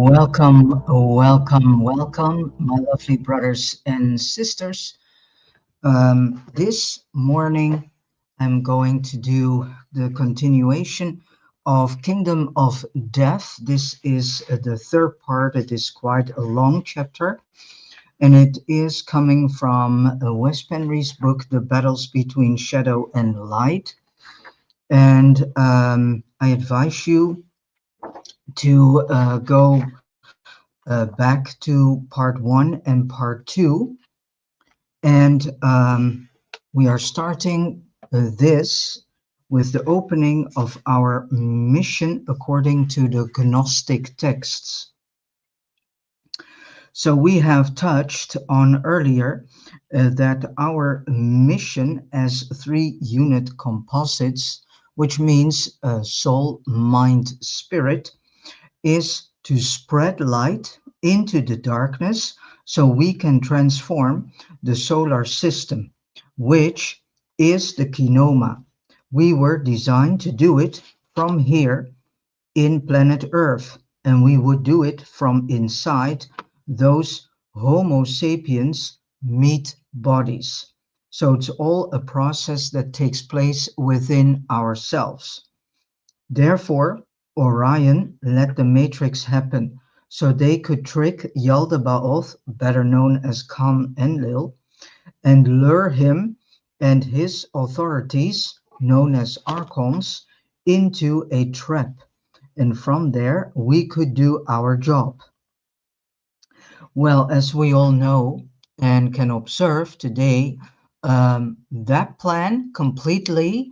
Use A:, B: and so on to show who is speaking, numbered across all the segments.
A: Welcome, my lovely brothers and sisters. This morning, I'm going to do the continuation of Kingdom of Death. This is the third part. It is quite a long chapter, and it is coming from Wes Penry's book, The Battles Between Shadow and Light. And I advise you to go back to part one and part two. And we are starting this with the opening of our mission according to the Gnostic texts. So we have touched on earlier that our mission as three-unit composites, which means soul, mind, spirit, is to spread light into the darkness so we can transform the solar system, which is the Kenoma. We were designed to do it from here in planet Earth, and we would do it from inside those Homo sapiens meat bodies. So it's all a process that takes place within ourselves. Therefore, Orion let the matrix happen so they could trick Yaldabaoth, better known as Khan Enlil, and lure him and his authorities, known as archons, into a trap. And from there, we could do our job. Well, as we all know and can observe today, that plan completely,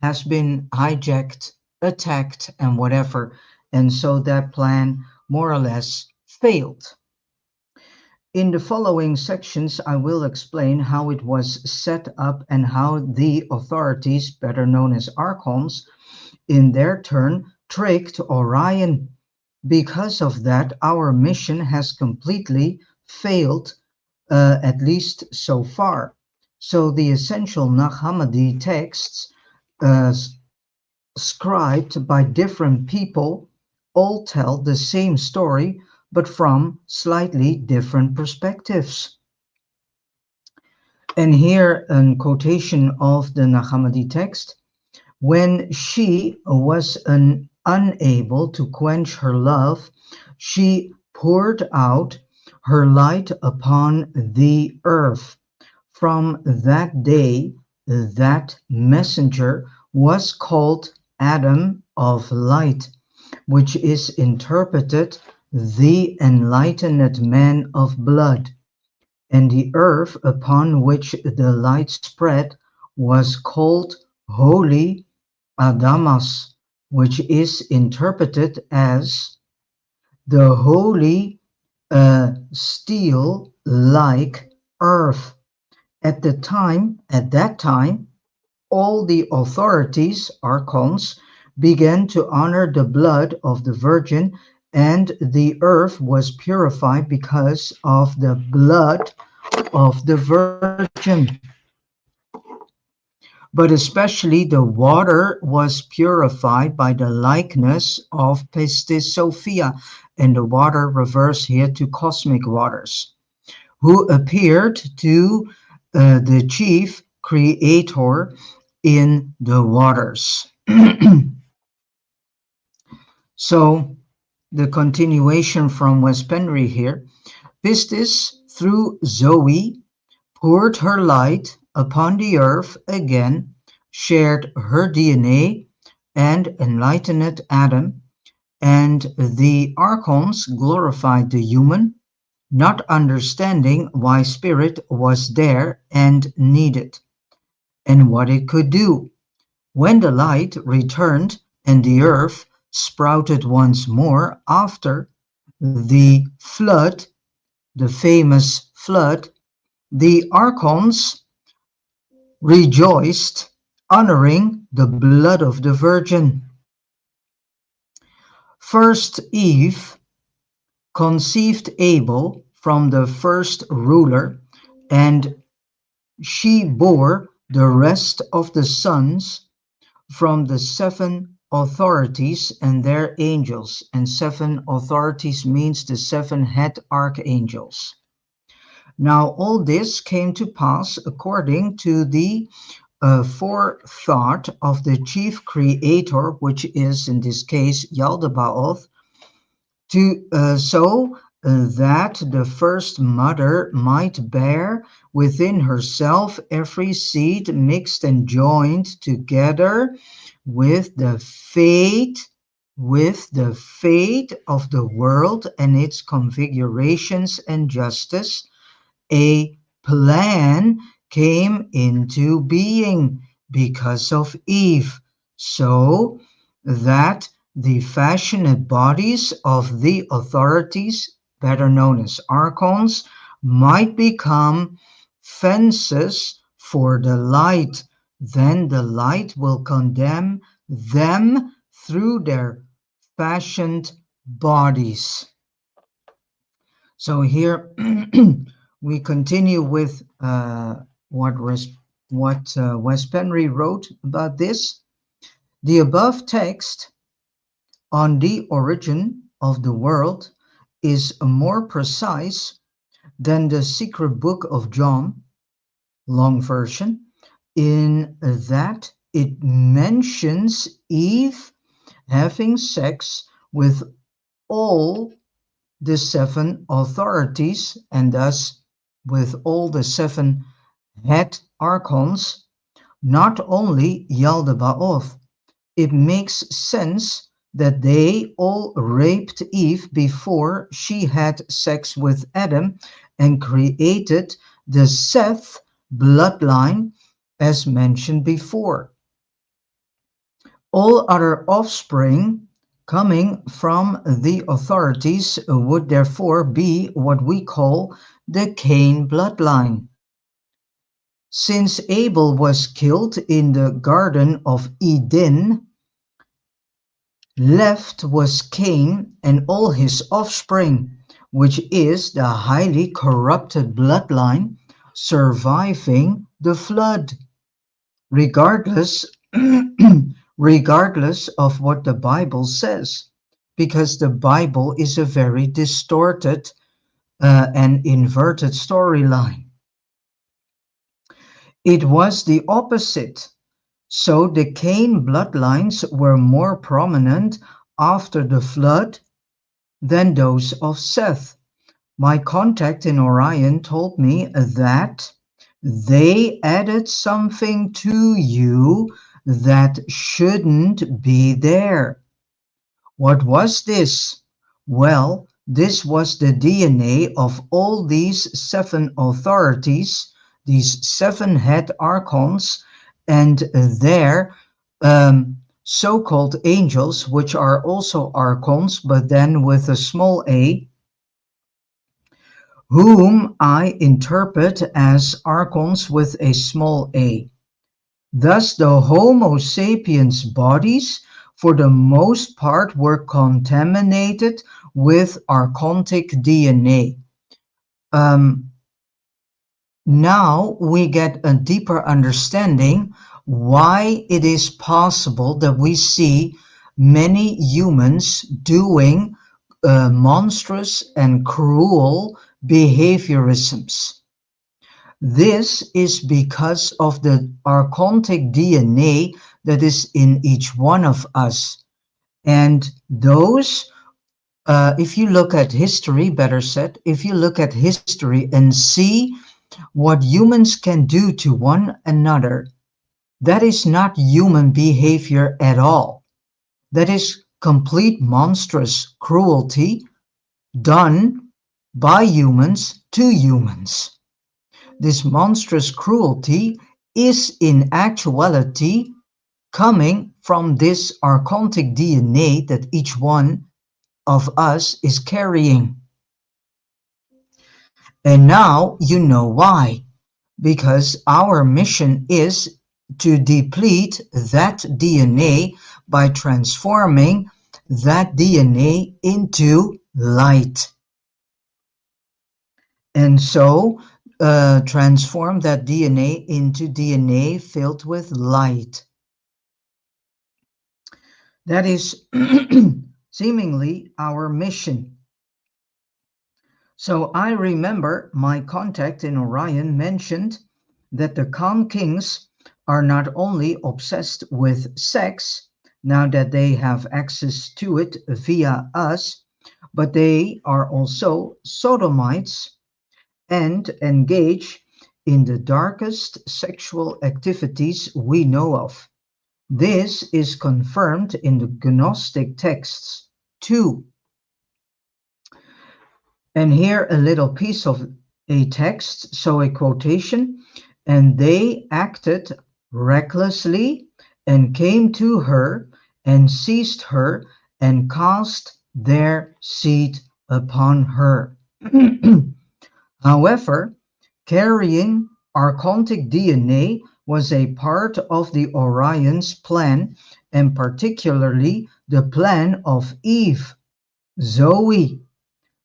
A: has been hijacked, attacked, and whatever. And so that plan more or less failed. In the following sections, I will explain how it was set up and how the authorities, better known as archons, in their turn tricked Orion. Because of that, our mission has completely failed, at least so far. So the essential Nag Hammadi texts scribed by different people all tell the same story, but from slightly different perspectives. And here a quotation of the Nag Hammadi text. When she was unable to quench her love, she poured out her light upon the earth. From that day, that messenger was called Adam of Light, which is interpreted the enlightened man of blood. And the earth upon which the light spread was called Holy Adamas, which is interpreted as the holy steel-like earth. At that time, all the authorities, archons, began to honor the blood of the Virgin, and the earth was purified because of the blood of the Virgin. But especially the water was purified by the likeness of Pistis Sophia, and the water refers here to cosmic waters, who appeared to the chief creator in the waters. So the continuation from Wes Penry here. Pistis, through Zoe, poured her light upon the earth again, shared her DNA, and enlightened Adam, and the archons glorified the human, not understanding why spirit was there and needed, and what it could do. When the light returned and the earth sprouted once more after the flood, the famous flood, the archons rejoiced, honoring the blood of the Virgin. First Eve conceived Abel from the first ruler, and she bore the rest of the sons from the 7 authorities and their angels, and 7 authorities means the 7 head archangels. Now all this came to pass according to the forethought of the chief creator, which is in this case Yaldabaoth, so that the first mother might bear within herself every seed mixed and joined together with the fate of the world and its configurations and justice. A plan came into being because of Eve, so that the fashioned bodies of the authorities, better known as archons, might become fences for the light. Then the light will condemn them through their fashioned bodies. So here we continue with what Wes Penry wrote about this. The above text on the origin of the world is more precise than the secret book of John, long version, in that it mentions Eve having sex with all the 7 authorities and thus with all the 7 head archons, not only Yaldabaoth. It makes sense that they all raped Eve before she had sex with Adam and created the Seth bloodline as mentioned before. All other offspring coming from the authorities would therefore be what we call the Cain bloodline. Since Abel was killed in the Garden of Eden, left was Cain and all his offspring, which is the highly corrupted bloodline surviving the flood, regardless regardless of what the Bible says, because the Bible is a very distorted and inverted storyline. It was the opposite. So the Cain bloodlines were more prominent after the flood than those of Seth. My contact in Orion told me that they added something to you that shouldn't be there. What was this? Well, this was the DNA of all these 7 authorities, these 7 head archons, and their so-called angels, which are also archons, but then with a small a, whom I interpret as archons with a small a. Thus the Homo sapiens bodies, for the most part, were contaminated with archontic DNA. Now we get a deeper understanding why it is possible that we see many humans doing monstrous and cruel behaviorisms. This is because of the archontic DNA that is in each one of us. And those, if you look at history, better said, if you look at history and see what humans can do to one another, that is not human behavior at all. That is complete monstrous cruelty done by humans to humans. This monstrous cruelty is in actuality coming from this archontic DNA that each one of us is carrying. And now you know why. Because our mission is to deplete that DNA by transforming that DNA into light. And so transform that DNA into DNA filled with light. That is seemingly our mission. So I remember my contact in Orion mentioned that the Khan kings are not only obsessed with sex, now that they have access to it via us, but they are also sodomites and engage in the darkest sexual activities we know of. This is confirmed in the Gnostic texts too. And here a little piece of a text, so a quotation. And they acted recklessly and came to her and seized her and cast their seed upon her. However, carrying archontic DNA was a part of the Orion's plan, and particularly the plan of Eve, Zoe.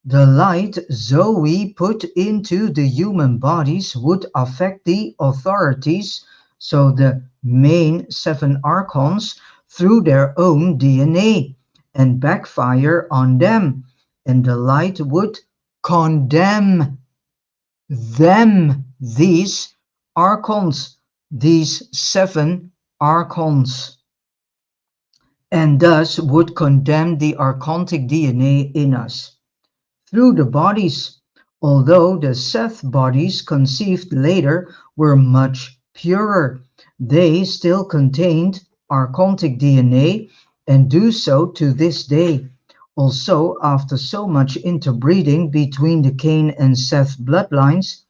A: The light Zoe put into the human bodies would affect the authorities, so the main seven archons, through their own DNA and backfire on them, and the light would condemn them, these archons, these seven archons, and thus would condemn the archontic DNA in us. Through the bodies, although the Seth bodies conceived later were much purer, they still contained archontic DNA and do so to this day. Also, after so much interbreeding between the Cain and Seth bloodlines,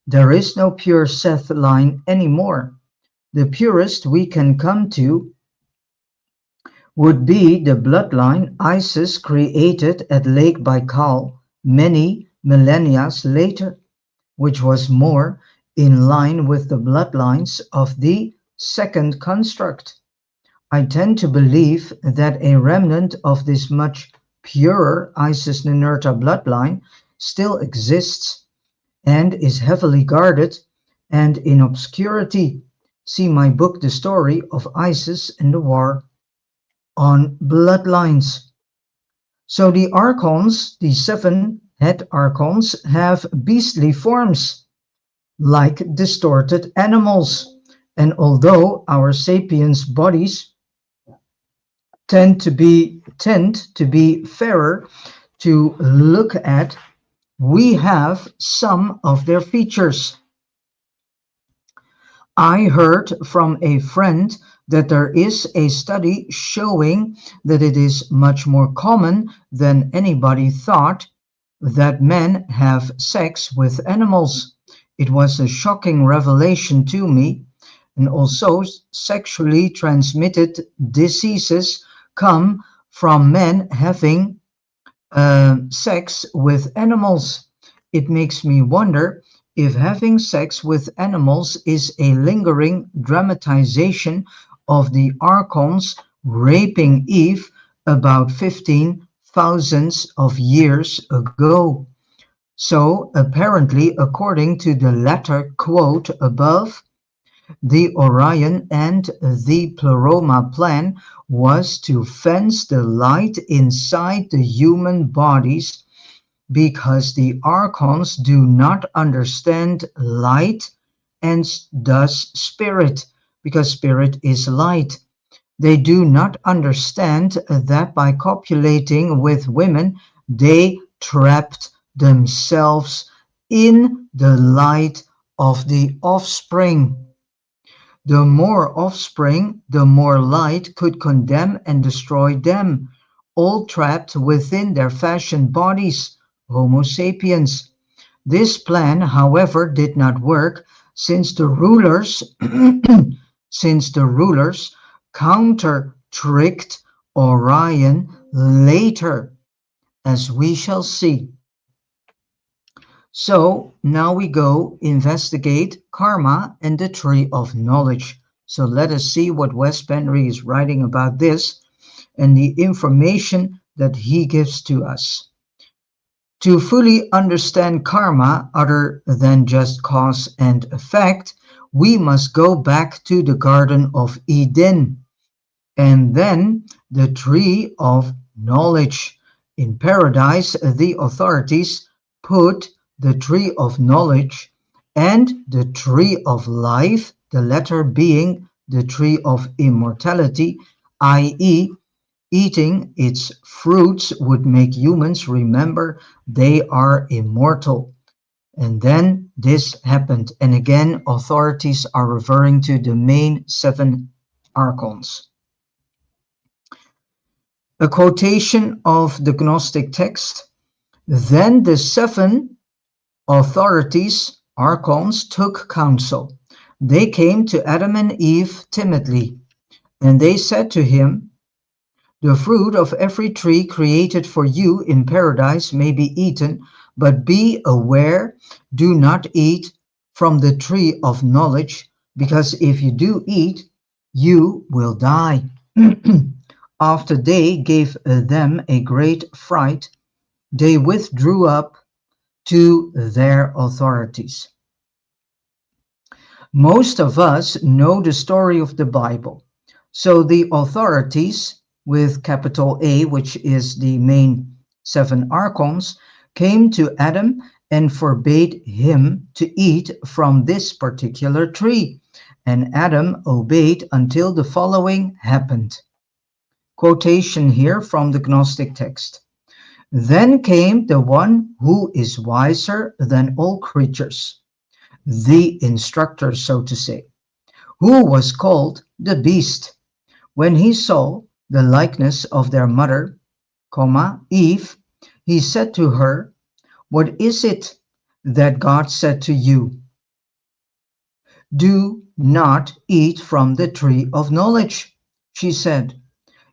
A: there is no pure Seth line anymore. The purest we can come to would be the bloodline Isis created at Lake Baikal many millennia later, which was more in line with the bloodlines of the second construct. I tend to believe that a remnant of this much purer Isis Ninurta bloodline still exists and is heavily guarded and in obscurity. See my book, The Story of Isis and the War on Bloodlines. So the archons, the seven head archons, have beastly forms, like distorted animals. And although our sapiens bodies tend to be fairer to look at, we have some of their features. I heard from a friend that there is a study showing that it is much more common than anybody thought that men have sex with animals. It was a shocking revelation to me. And also, sexually transmitted diseases come from men having sex with animals. It makes me wonder if having sex with animals is a lingering dramatization of the archons raping Eve about 15,000 of years ago. So apparently, according to the latter quote above, the Orion and the Pleroma plan was to fence the light inside the human bodies because the archons do not understand light and thus spirit, because spirit is light. They do not understand that by copulating with women, they trapped themselves in the light of the offspring. The more offspring, the more light could condemn and destroy them, all trapped within their fashioned bodies, Homo sapiens. This plan, however, did not work since the rulers since the rulers counter-tricked Orion later, as we shall see. So now we go investigate karma and the tree of knowledge. So let us see what Wes Penry is writing about this and the information that he gives to us. To fully understand karma other than just cause and effect, we must go back to the Garden of Eden. and then the tree of knowledge. In paradise, the authorities put the tree of knowledge and the tree of life, the latter being the tree of immortality, i.e., eating its fruits would make humans remember they are immortal. And then this happened. And again, authorities are referring to the main seven archons. A quotation of the Gnostic text. Then the seven authorities, archons, took counsel. They came to Adam and Eve timidly, and they said to him, the fruit of every tree created for you in paradise may be eaten, but be aware, do not eat from the tree of knowledge, because if you do eat, you will die. After they gave them a great fright, they withdrew up to their authorities. Most of us know the story of the Bible. So the authorities, with capital A, which is the main seven archons, came to Adam and forbade him to eat from this particular tree. And Adam obeyed until the following happened. Quotation here from the Gnostic text. Then came the one who is wiser than all creatures, the instructor, so to say, who was called the beast. When he saw the likeness of their mother, Eve, he said to her, what is it that God said to you? Do not eat from the tree of knowledge, she said.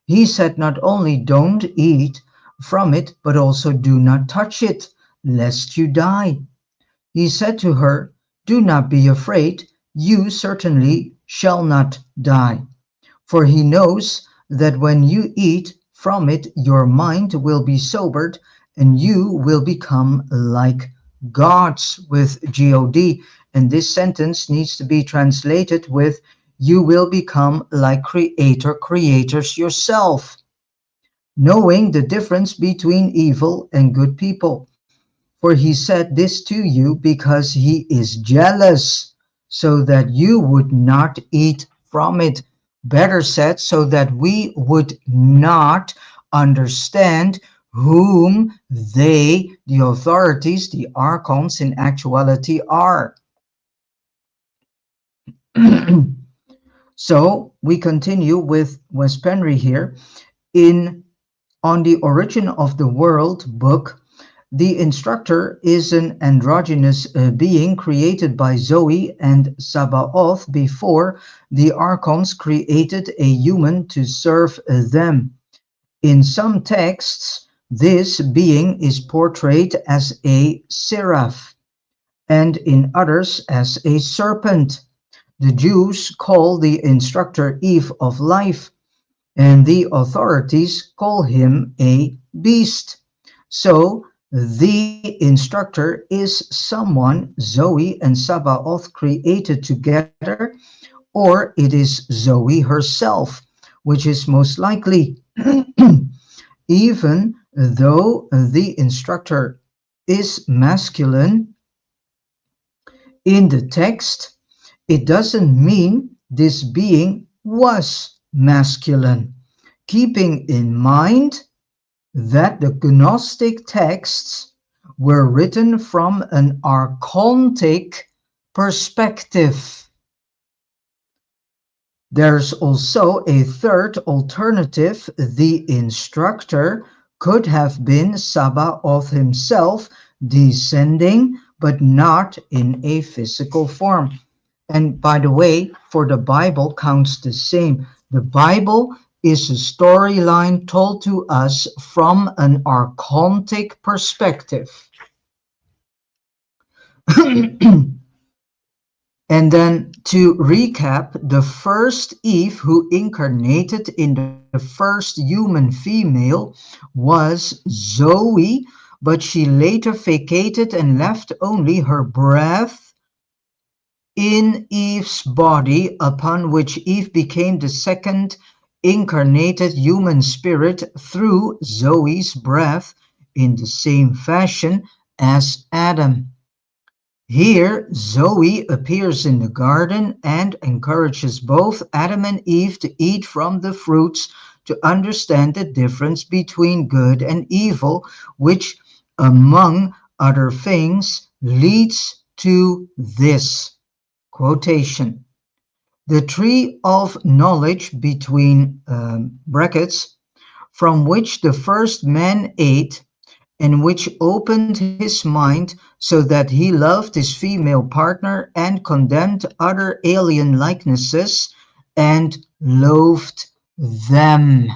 A: He said not only don't eat from it, but also do not touch it, lest you die. He said to her, do not be afraid, you certainly shall not die. For he knows that when you eat from it, your mind will be sobered and you will become like gods, with God. And this sentence needs to be translated with, you will become like creators yourself, knowing the difference between evil and good people. For he said this to you because he is jealous, so that you would not eat from it. Better said, so that we would not understand whom they, the authorities, the archons, in actuality are. So we continue with Wes Penry here. On the Origin of the World book, the instructor is an androgynous being created by Zoe and Sabaoth before the archons created a human to serve them. In some texts, this being is portrayed as a seraph, and in others as a serpent. The Jews call the instructor Eve of Life, and the authorities call him a beast. So the instructor is someone Zoe and Sabaoth created together, or it is Zoe herself, which is most likely. Even though the instructor is masculine in the text, it doesn't mean this being was masculine, keeping in mind that the Gnostic texts were written from an archontic perspective. There's also a third alternative. The instructor could have been Sabaoth himself, descending, but not in a physical form. And by the way, for the Bible counts the same. The Bible is a storyline told to us from an archontic perspective. And then to recap, the first Eve who incarnated in the first human female was Zoe, but she later vacated and left only her breath in Eve's body, upon which Eve became the second incarnated human spirit through Zoe's breath in the same fashion as Adam. Here, Zoe appears in the garden and encourages both Adam and Eve to eat from the fruits to understand the difference between good and evil, which, among other things, leads to this quotation. The tree of knowledge between brackets, from which the first man ate, and which opened his mind so that he loved his female partner and condemned other alien likenesses and loathed them.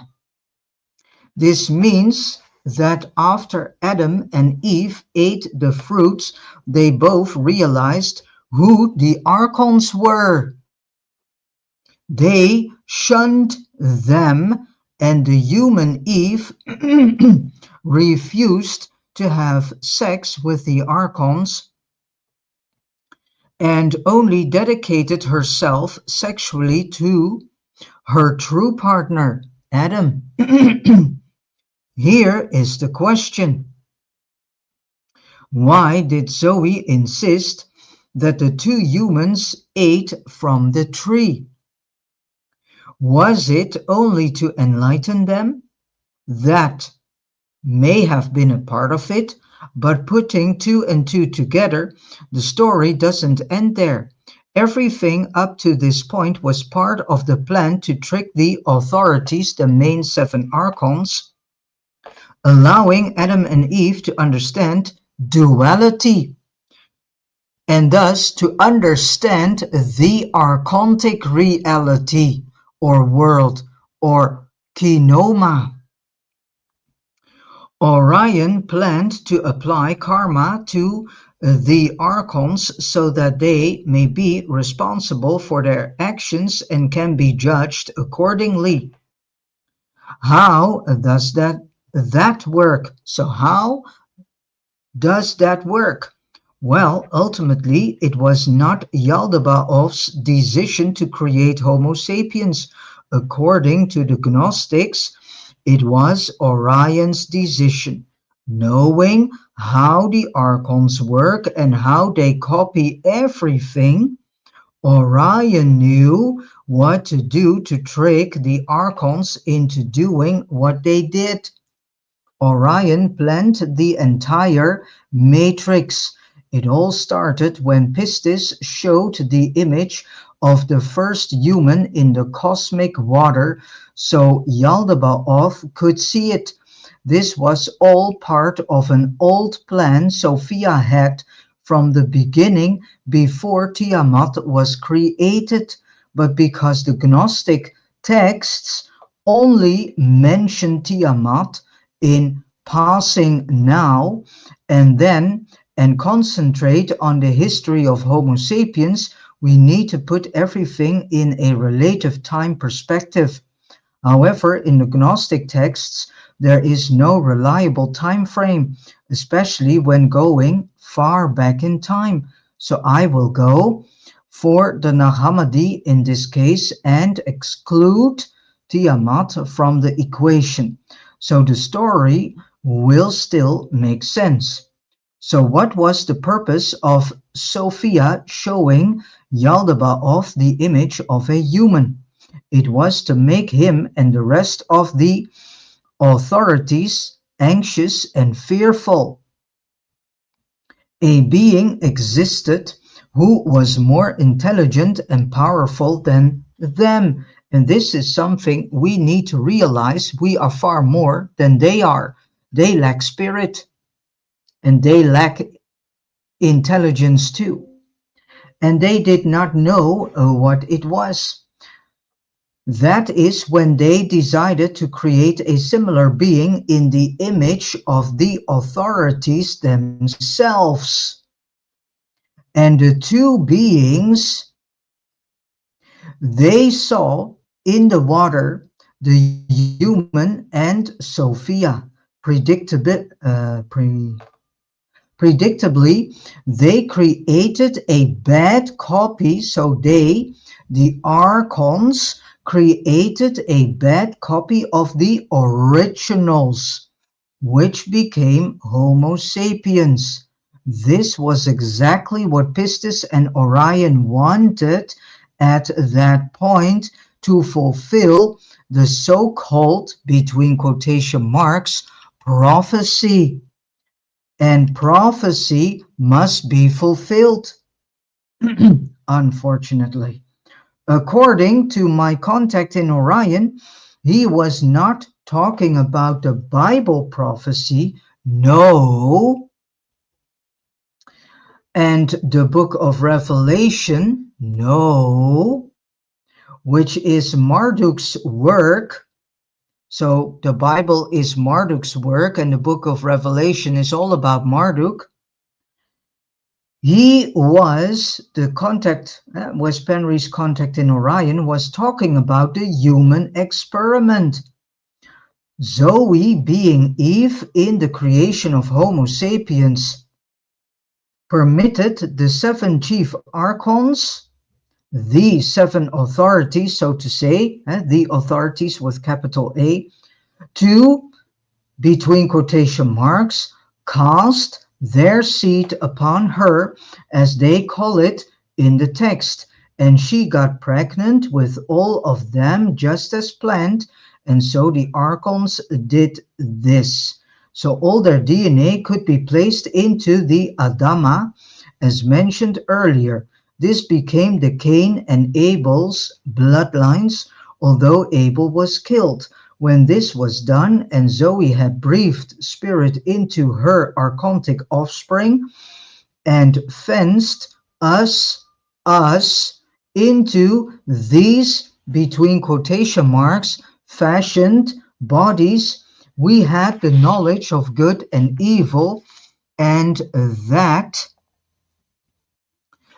A: This means that after Adam and Eve ate the fruits, they both realized who the archons were. They shunned them, and the human Eve refused to have sex with the archons and only dedicated herself sexually to her true partner, Adam. Here is the question. Why did Zoe insist that the two humans ate from the tree? Was it only to enlighten them? That may have been a part of it, but putting two and two together, the story doesn't end there. Everything up to this point was part of the plan to trick the authorities, the main seven archons, allowing Adam and Eve to understand duality and thus to understand the archontic reality or world or Kenoma. Orion planned to apply karma to the archons so that they may be responsible for their actions and can be judged accordingly. How does that work? So how does that work? Well, ultimately, it was not Yaldabaoth's decision to create Homo sapiens. According to the Gnostics, it was Orion's decision. Knowing how the archons work and how they copy everything, Orion knew what to do to trick the archons into doing what they did. Orion planned the entire matrix. It all started when Pistis showed the image of the first human in the cosmic water so Yaldabaoth could see it. This was all part of an old plan Sophia had from the beginning before Tiamat was created, but because the Gnostic texts only mention Tiamat in passing now and then and concentrate on the history of Homo sapiens, we need to put everything in a relative time perspective. However, in the Gnostic texts, there is no reliable time frame, especially when going far back in time. So I will go for the Nag Hammadi in this case and exclude Tiamat from the equation. So the story will still make sense. So what was the purpose of Sophia showing Yaldabaoth the image of a human? It was to make him and the rest of the authorities anxious and fearful. A being existed who was more intelligent and powerful than them. And this is something we need to realize. We are far more than they are. They lack spirit and they lack intelligence too. And they did not know what it was. That is when they decided to create a similar being in the image of the authorities themselves. And the two beings, they saw in the water the human and Sophia. Predictably, they created a bad copy, so they, the archons, created a bad copy of the originals, which became Homo sapiens. This was exactly what Pistis and Orion wanted at that point to fulfill the so-called, between quotation marks, prophecy. And prophecy must be fulfilled, unfortunately. According to my contact in Orion, he was not talking about the Bible prophecy, no, and the book of Revelation, no, which is Marduk's work. So the Bible is Marduk's work, and the book of Revelation is all about Marduk. He was the contact, Wes Penry's contact in Orion, was talking about the human experiment. Zoe being Eve in the creation of Homo sapiens permitted the seven chief archons, the seven authorities, so to say, the authorities with capital A, to, between quotation marks, cast their seed upon her, as they call it in the text, and she got pregnant with all of them just as planned, and so the archons did this. So all their DNA could be placed into the Adama, as mentioned earlier. This became the Cain and Abel's bloodlines, although Abel was killed. When this was done and Zoe had breathed spirit into her archontic offspring and fenced us into these, between quotation marks, fashioned bodies, we had the knowledge of good and evil, and that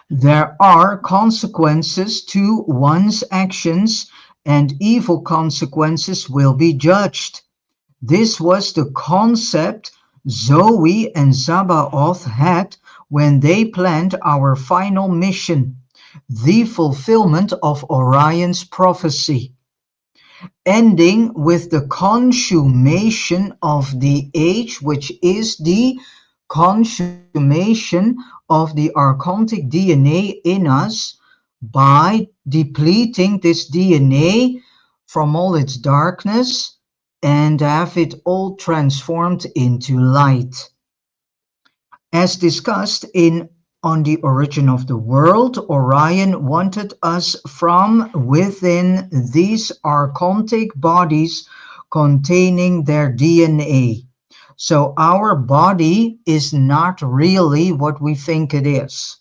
A: there are consequences to one's actions, and evil consequences will be judged. This was the concept Zoe and Sabaoth had when they planned our final mission, the fulfillment of Orion's prophecy, ending with the consummation of the age, which is the consummation of the archontic DNA in us by depleting this DNA from all its darkness and have it all transformed into light. As discussed in On the Origin of the World, Orion wanted us from within these archontic bodies containing their DNA. So our body is not really what we think it is.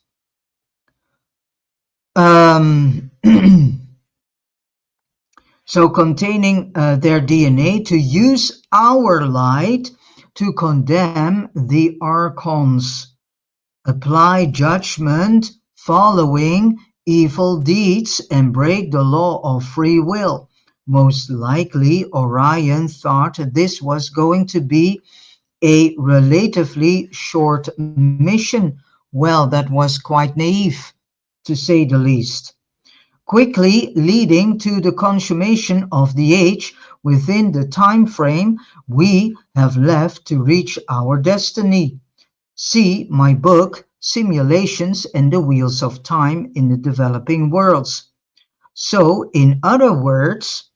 A: So containing their DNA to use our light to condemn the archons, apply judgment following evil deeds, and break the law of free will. Most likely, Orion thought this was going to be a relatively short mission. Well, that was quite naive, to say the least. Quickly leading to the consummation of the age within the time frame we have left to reach our destiny. See my book, Simulations and the Wheels of Time in the Developing Worlds. So, in other words,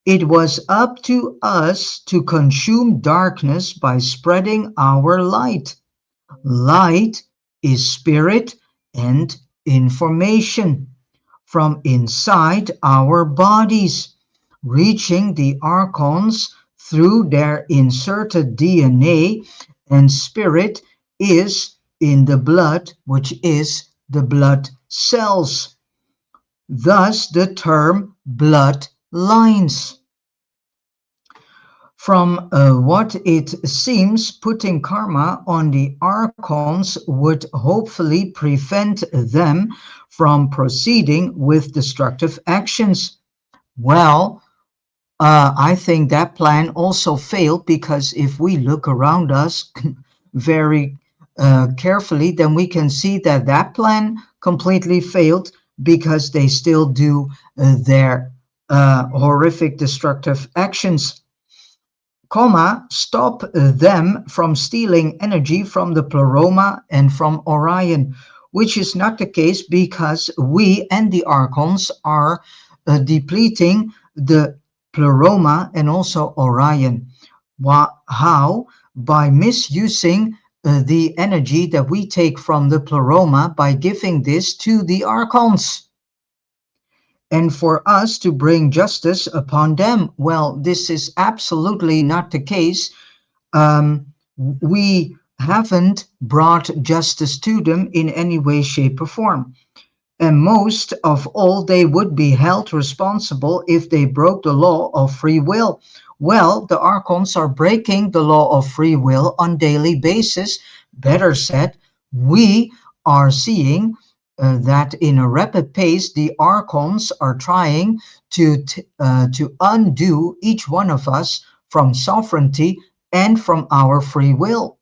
A: it was up to us to consume darkness by spreading our light. Light is spirit and information from inside our bodies, reaching the archons through their inserted DNA, and spirit is in the blood, which is the blood cells. Thus the term blood lines. From what it seems, putting karma on the archons would hopefully prevent them from proceeding with destructive actions. Well, I think that plan also failed, because if we look around us very carefully, then we can see that that plan completely failed, because they still do their horrific destructive actions, stop them from stealing energy from the pleroma and from Orion, which is not the case because we and the archons are depleting the pleroma and also Orion. How? By misusing the energy that we take from the pleroma by giving this to the archons. And for us to bring justice upon them. Well, this is absolutely not the case. We haven't brought justice to them in any way, shape, or form. And most of all, they would be held responsible if they broke the law of free will. Well, the archons are breaking the law of free will on daily basis. Better said, we are seeing that in a rapid pace, the archons are trying to undo each one of us from sovereignty and from our free will.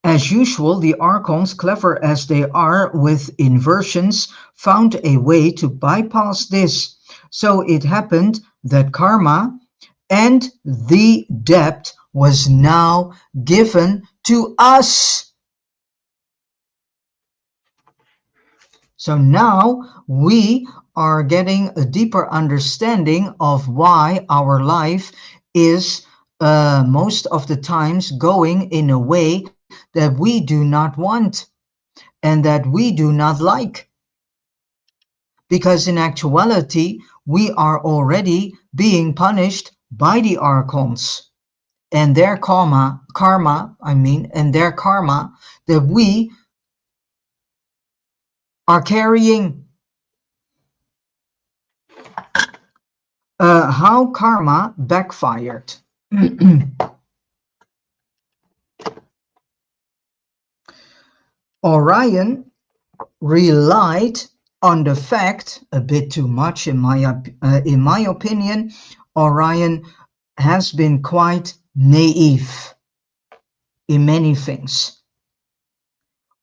A: As usual, the archons, clever as they are with inversions, found a way to bypass this. So it happened that karma and the debt was now given to us. So now we are getting a deeper understanding of why our life is most of the times going in a way that we do not want and that we do not like. Because in actuality, we are already being punished by the archons and their karma that we are carrying. How karma backfired. Orion relied on the fact, a bit too much in my opinion, Orion has been quite naive in many things.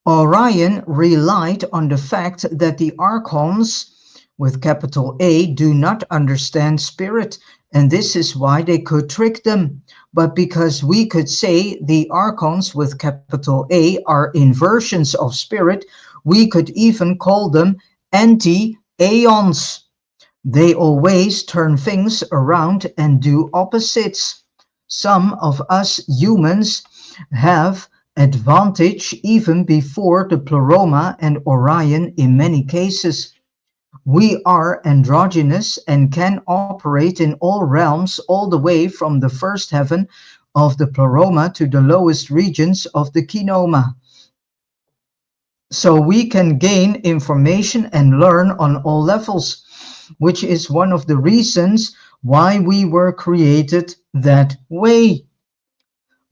A: Orion relied on the fact that the archons, with capital A, do not understand spirit, and this is why they could trick them. But because we could say the archons with capital A are inversions of spirit, we could even call them anti-aeons. They always turn things around and do opposites. Some of us humans have advantage even before the pleroma and Orion in many cases. We are androgynous and can operate in all realms, all the way from the first heaven of the pleroma to the lowest regions of the Kenoma. So we can gain information and learn on all levels, which is one of the reasons why we were created that way.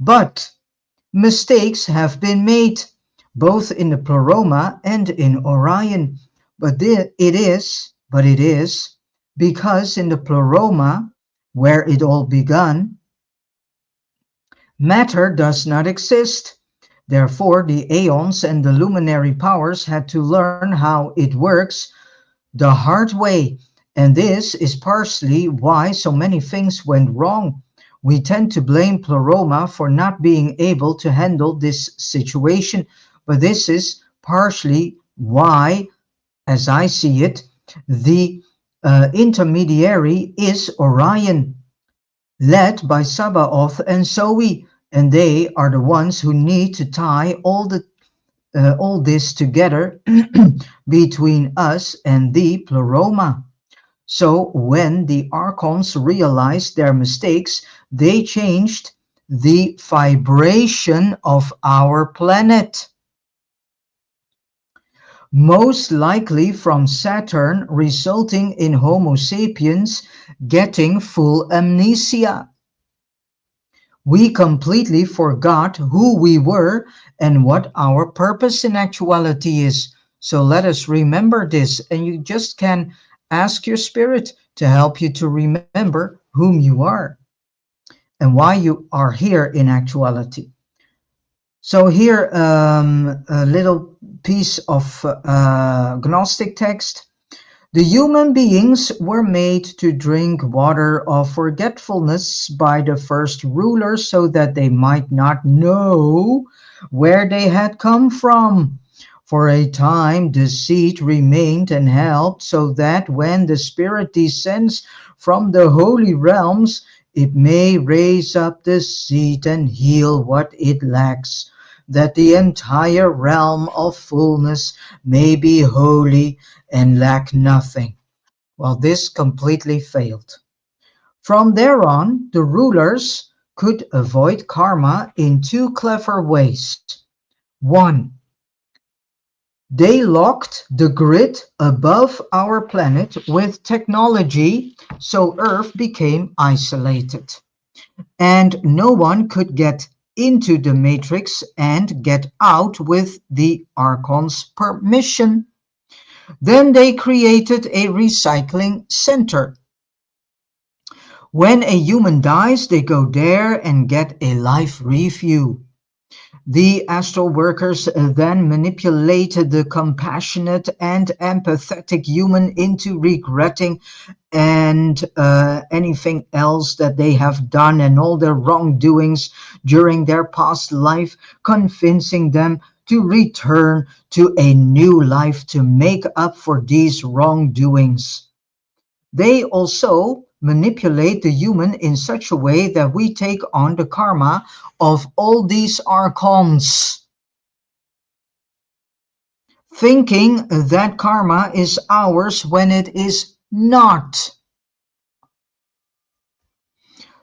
A: But mistakes have been made, both in the pleroma and in Orion. But it is because in the pleroma, where it all began, matter does not exist. Therefore, the aeons and the luminary powers had to learn how it works the hard way. And this is partially why so many things went wrong. We tend to blame pleroma for not being able to handle this situation, but this is partially why, as I see it, the intermediary is Orion, led by Sabaoth and Zoe, and they are the ones who need to tie all this together between us and the pleroma. So when the archons realized their mistakes, they changed the vibration of our planet. Most likely from Saturn, resulting in Homo sapiens getting full amnesia. We completely forgot who we were and what our purpose in actuality is. So let us remember this, and you just can ask your spirit to help you to remember whom you are and why you are here in actuality. So here a little piece of Gnostic text. The human beings were made to drink water of forgetfulness by the first rulers so that they might not know where they had come from. For a time the seed remained and helped, so that when the Spirit descends from the holy realms, it may raise up the seed and heal what it lacks, that the entire realm of fullness may be holy and lack nothing. Well, this completely failed. From there on, the rulers could avoid karma in two clever ways. One, they locked the grid above our planet with technology, so Earth became isolated, and no one could get into the matrix and get out with the archon's permission. Then they created a recycling center. When a human dies, they go there and get a life review. The astral workers then manipulated the compassionate and empathetic human into regretting and anything else that they have done and all their wrongdoings during their past life, convincing them to return to a new life to make up for these wrongdoings. They also manipulate the human in such a way that we take on the karma of all these archons, thinking that karma is ours when it is not.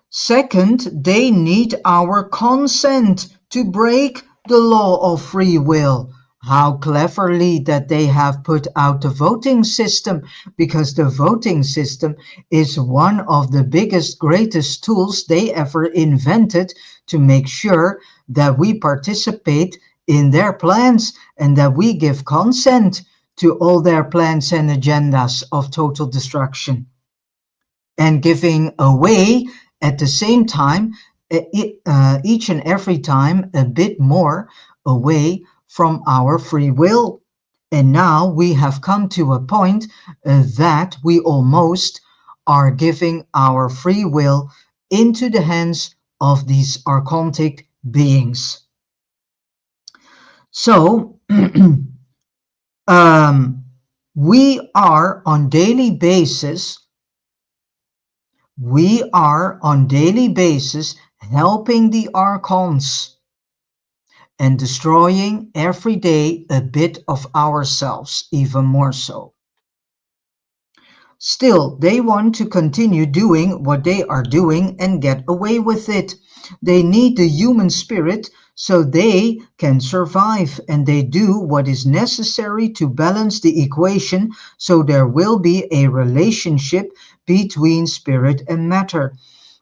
A: Second, they need our consent to break the law of free will. How cleverly that they have put out the voting system, because the voting system is one of the biggest, greatest tools they ever invented to make sure that we participate in their plans and that we give consent to all their plans and agendas of total destruction, and giving away at the same time, each and every time, a bit more away from our free will. And now we have come to a point that we almost are giving our free will into the hands of these archontic beings. So we are on daily basis helping the archons and destroying every day a bit of ourselves, even more so. Still, they want to continue doing what they are doing and get away with it. They need the human spirit so they can survive, and they do what is necessary to balance the equation so there will be a relationship between spirit and matter.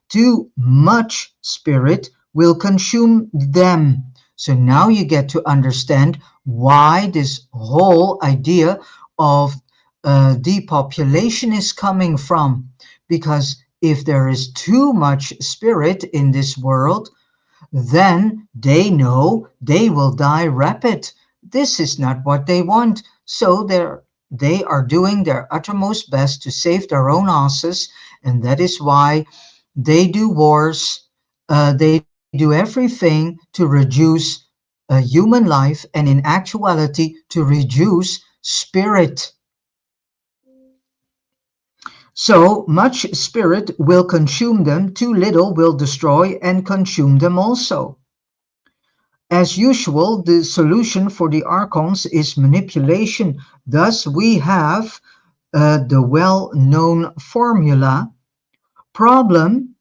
A: Too much spirit will consume them. So now you get to understand why this whole idea of depopulation is coming from. Because if there is too much spirit in this world, then they know they will die rapid. This is not what they want. So they are doing their uttermost best to save their own asses, and that is why they do wars, they do everything to reduce human life, and in actuality to reduce spirit. So much spirit will consume them, too little will destroy and consume them also. As usual, the solution for the archons is manipulation. Thus we have the well-known formula: problem,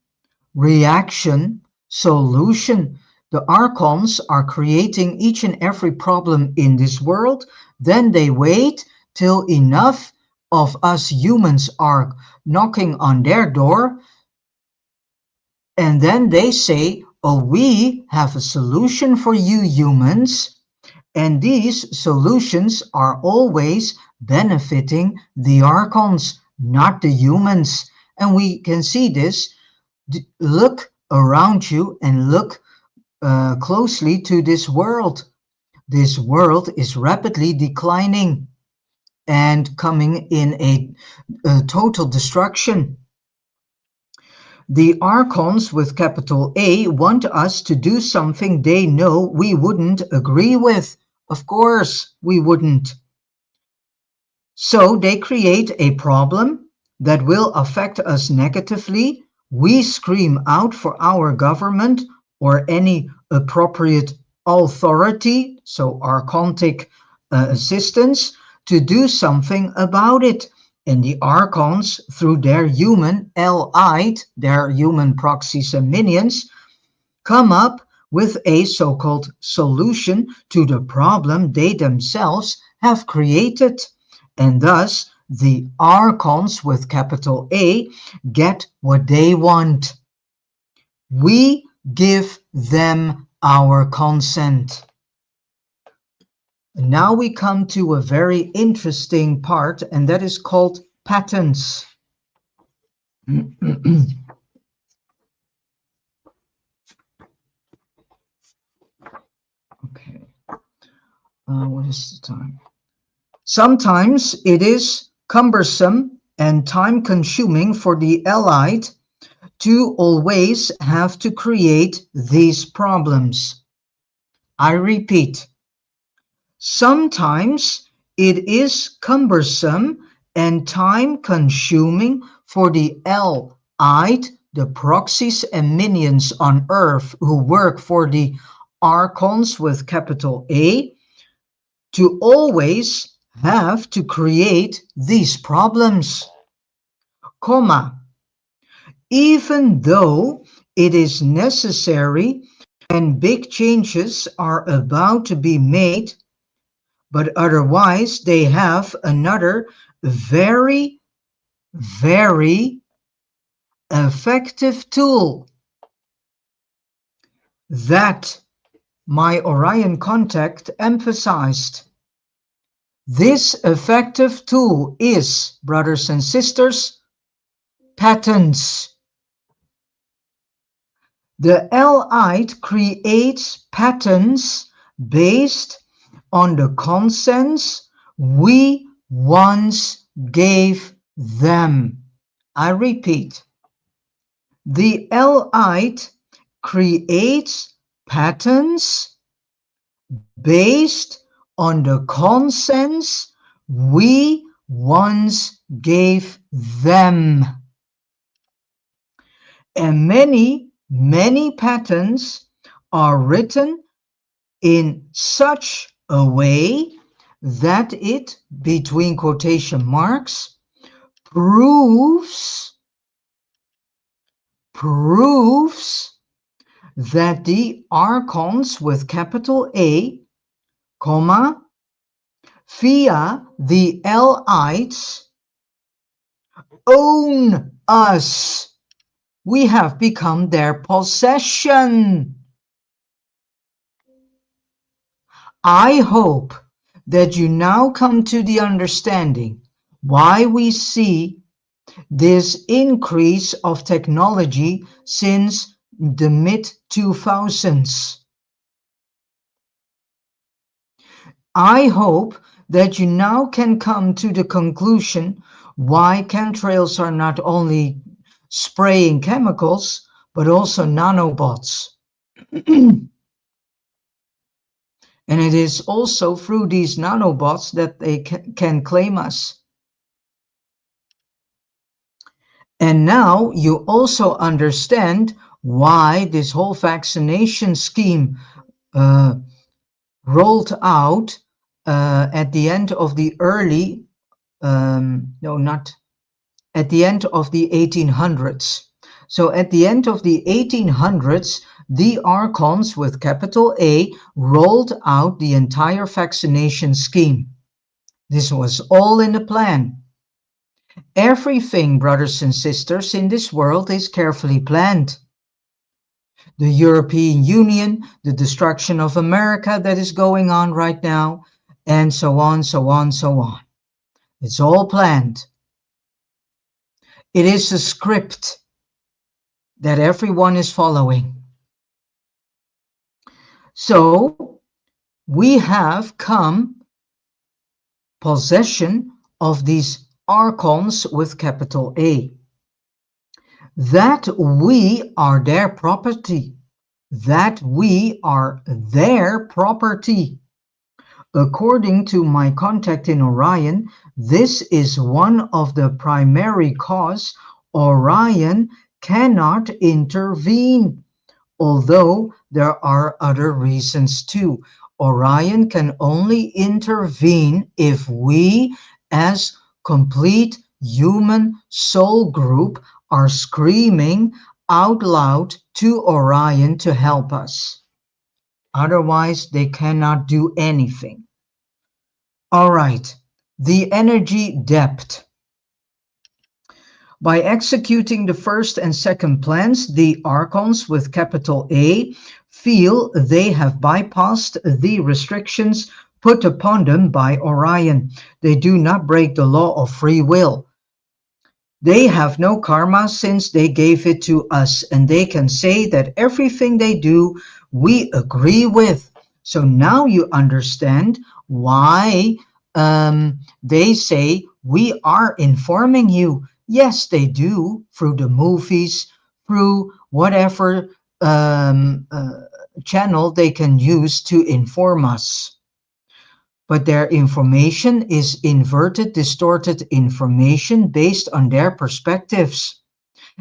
A: reaction, solution. The archons are creating each and every problem in this world. Then they wait till enough of us humans are knocking on their door, and then they say, oh, we have a solution for you humans. And these solutions are always benefiting the archons, not the humans. And we can see this. Look around you and look closely to this world. This world is rapidly declining. and coming in a total destruction. The archons with capital A want us to do something they know we wouldn't agree with. Of course, we wouldn't. So they create a problem that will affect us negatively. We scream out for our government or any appropriate authority, so archontic assistance, to do something about it. And the archons, through their human allied, their human proxies and minions, come up with a so-called solution to the problem they themselves have created. And thus, the archons with capital A get what they want. We give them our consent. And now we come to a very interesting part, and that is called patents. Okay. What is the time? Sometimes it is cumbersome and time-consuming for the allied to always have to create these problems. I repeat, sometimes it is cumbersome and time-consuming for the allied, the proxies and minions on Earth who work for the archons with capital A, to always have to create these problems, comma, even though it is necessary when big changes are about to be made, but otherwise they have another very, very effective tool that my Orion contact emphasized. This effective tool is, brothers and sisters, patents. The allied creates patents based on the consents we once gave them. I repeat, the allied creates patents based on the consents we once gave them. And many patents are written in such a way that it, between quotation marks, proves that the archons with capital A, comma, via the allies, own us. We have become their possession. I hope that you now come to the understanding why we see this increase of technology since the mid-2000s. I hope that you now can come to the conclusion why chemtrails are not only spraying chemicals, but also nanobots. And it is also through these nanobots that they can claim us. And now you also understand why this whole vaccination scheme rolled out at the end of the early, at the end of the 1800s. So at the end of the 1800s, the archons with capital A rolled out the entire vaccination scheme. This was all in the plan. Everything, brothers and sisters, in this world is carefully planned. The European Union, the destruction of America that is going on right now, and so on, so on, so on. It's all planned. It is a script that everyone is following. So we have come possession of these archons with capital A, that we are their property, that we are their property. According to my contact in Orion, this is one of the primary cause Orion cannot intervene, although there are other reasons too. Orion can only intervene if we, as complete human soul group, are screaming out loud to Orion to help us. Otherwise, they cannot do anything. All right, the energy depth. By executing the first and second plans, the archons with capital A feel they have bypassed the restrictions put upon them by Orion. They do not break the law of free will. They have no karma since they gave it to us, and they can say that everything they do, we agree with. So now you understand why they say we are informing you. Yes, they do, through the movies, through whatever channel they can use to inform us. But their information is inverted, distorted information based on their perspectives.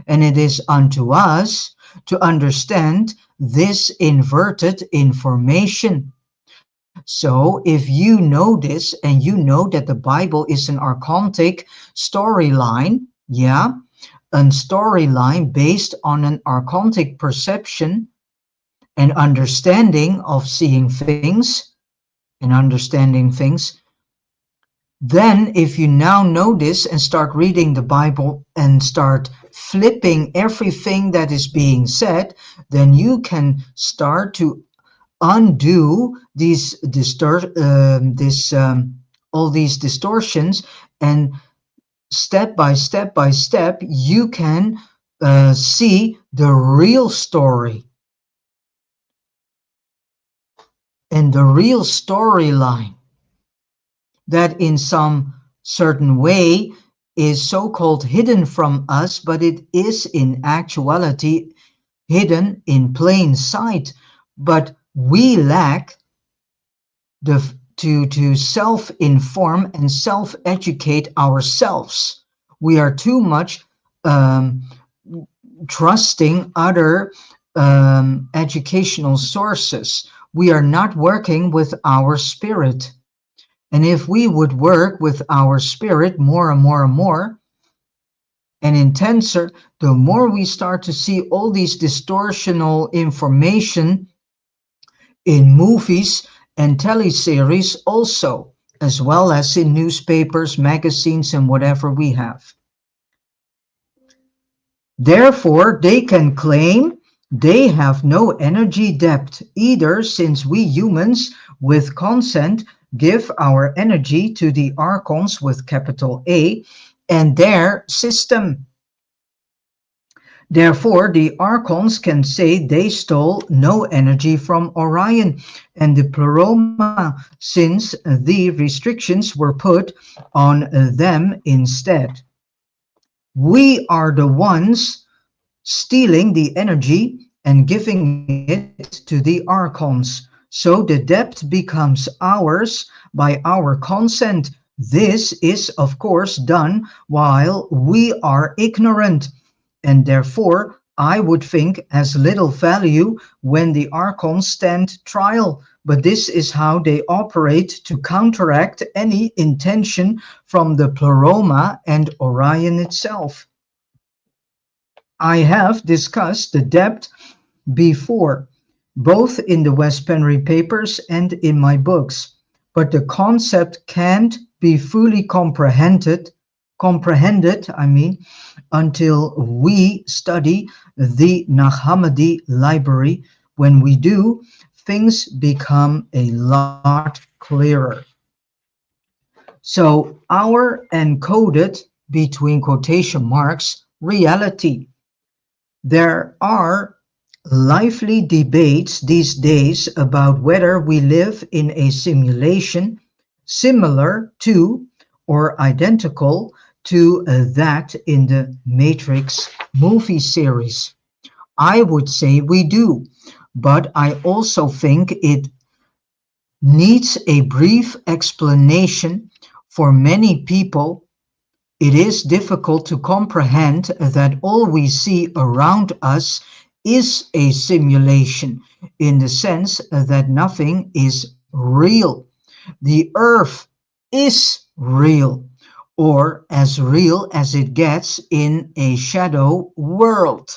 A: And it is unto us to understand this inverted information. So if you know this and you know that the Bible is an archontic storyline, yeah, a storyline based on an archontic perception and understanding of seeing things and understanding things, then if you now know this and start reading the Bible and start flipping everything that is being said, then you can start to undo these all these distortions, and step by step by step you can see the real story and the real storyline that in some certain way is so-called hidden from us, but it is in actuality hidden in plain sight. But we lack to self-inform and self-educate ourselves. We are too much trusting other educational sources. We are not working with our spirit. And if we would work with our spirit more and more and more, and intenser, the more we start to see all these distortional information in movies and teleseries also, as well as in newspapers, magazines, and whatever we have. Therefore, they can claim they have no energy depth either, since we humans with consent give our energy to the archons with capital A and their system. Therefore, the archons can say they stole no energy from Orion and the pleroma, since the restrictions were put on them instead. We are the ones stealing the energy and giving it to the archons. So the depth becomes ours by our consent. This is, of course, done while we are ignorant, and therefore I would think has little value when the archons stand trial. But this is how they operate to counteract any intention from the pleroma and Orion itself. I have discussed the depth before, both in the West Penry papers and in my books, but the concept can't be fully comprehended, until we study the Nag Hammadi library. When we do, things become a lot clearer. So our encoded, between quotation marks, reality. There are lively debates these days about whether we live in a simulation, similar to or identical to that in the Matrix movie series? I would say we do, but I also think it needs a brief explanation. For many people, it is difficult to comprehend that all we see around us is a simulation, in the sense that nothing is real. The earth is real, or as real as it gets in a shadow world,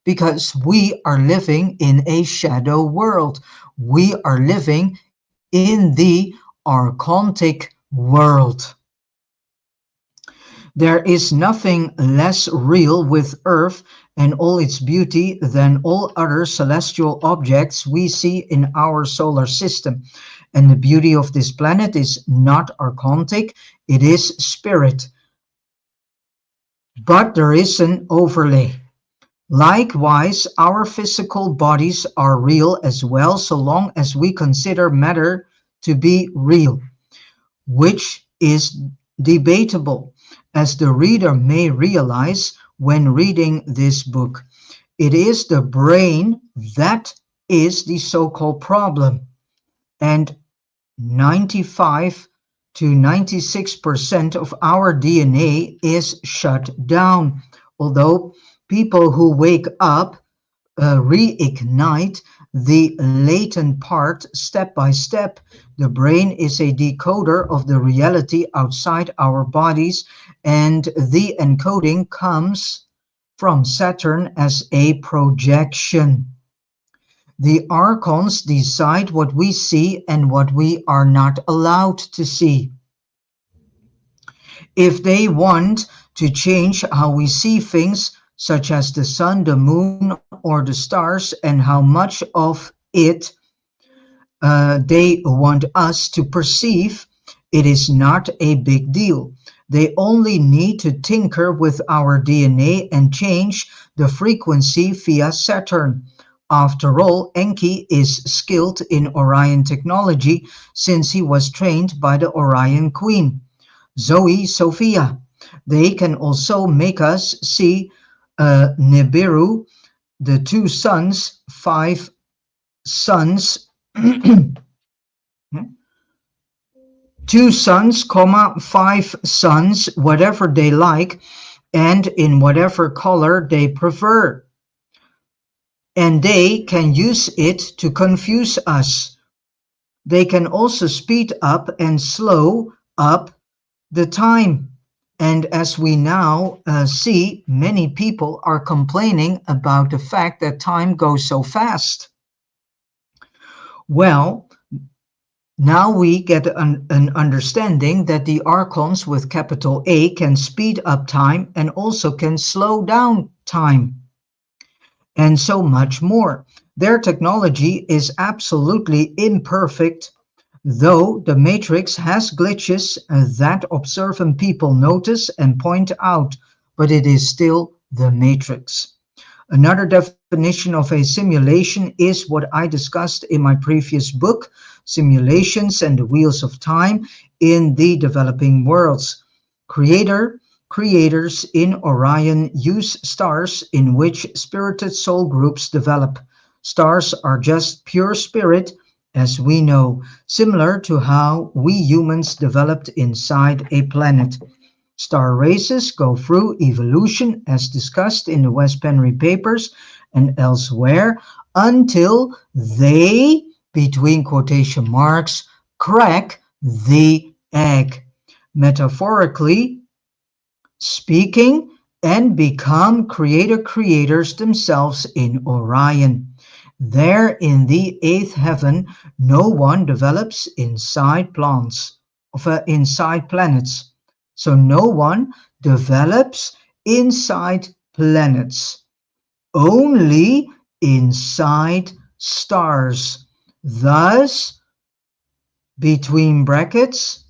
A: because we are living in a shadow world. We are living in the archontic world. There is nothing less real with Earth and all its beauty than all other celestial objects we see in our solar system. And the beauty of this planet is not archontic, it is spirit. But there is an overlay. Likewise, our physical bodies are real as well, so long as we consider matter to be real, which is debatable, as the reader may realize when reading this book. It is the brain that is the so-called problem, and 95 to 96% of our DNA is shut down. Although people who wake up reignite the latent part step by step. The brain is a decoder of the reality outside our bodies, and the encoding comes from Saturn as a projection. The archons decide what we see and what we are not allowed to see. If they want to change how we see things, such as the sun, the moon, or the stars, and how much of it they want us to perceive, it is not a big deal. They only need to tinker with our DNA and change the frequency via Saturn. After all, Enki is skilled in Orion technology since he was trained by the Orion Queen, Zoe Sophia. They can also make us see Nibiru, the two suns, five suns, two suns, comma, five suns, whatever they like, and in whatever color they prefer. And they can use it to confuse us. They can also speed up and slow up the time. And as we now see, many people are complaining about the fact that time goes so fast. Well, now we get an understanding that the archons with capital A can speed up time and also can slow down time, and so much more. Their technology is absolutely imperfect, though the Matrix has glitches that observant people notice and point out, but it is still the Matrix. Another definition of a simulation is what I discussed in my previous book, Simulations and the Wheels of Time in the Developing Worlds. Creators in Orion use stars in which spirited soul groups develop. Stars are just pure spirit, as we know, similar to how we humans developed inside a planet. Star races go through evolution, as discussed in the West Penry papers and elsewhere, until they, between quotation marks, crack the egg, metaphorically speaking, and become creators themselves in Orion. There in the eighth heaven, no one develops inside planets. So no one develops inside planets, only inside stars. Thus, between brackets,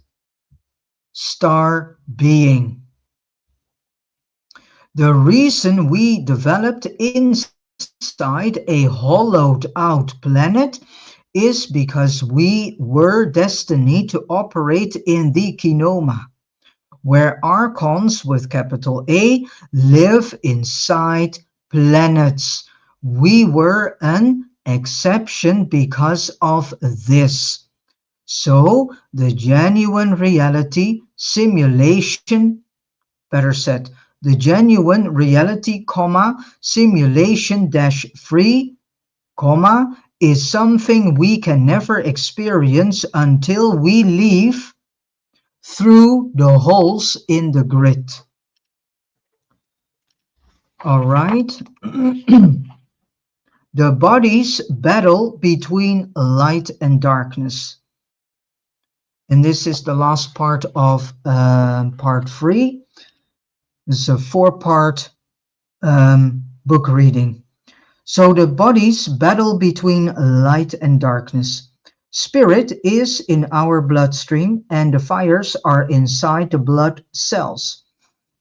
A: star being. The reason we developed inside a hollowed out planet is because we were destined to operate in the Kenoma, where archons with capital A live inside planets. We were an exception because of this. So the genuine reality simulation, better said, the genuine reality, simulation dash free, is something we can never experience until we leave through the holes in the grid. All right. The bodies battle between light and darkness. And this is the last part of part 3. This is a 4-part book reading. So the bodies battle between light and darkness. Spirit is in our bloodstream and the fires are inside the blood cells.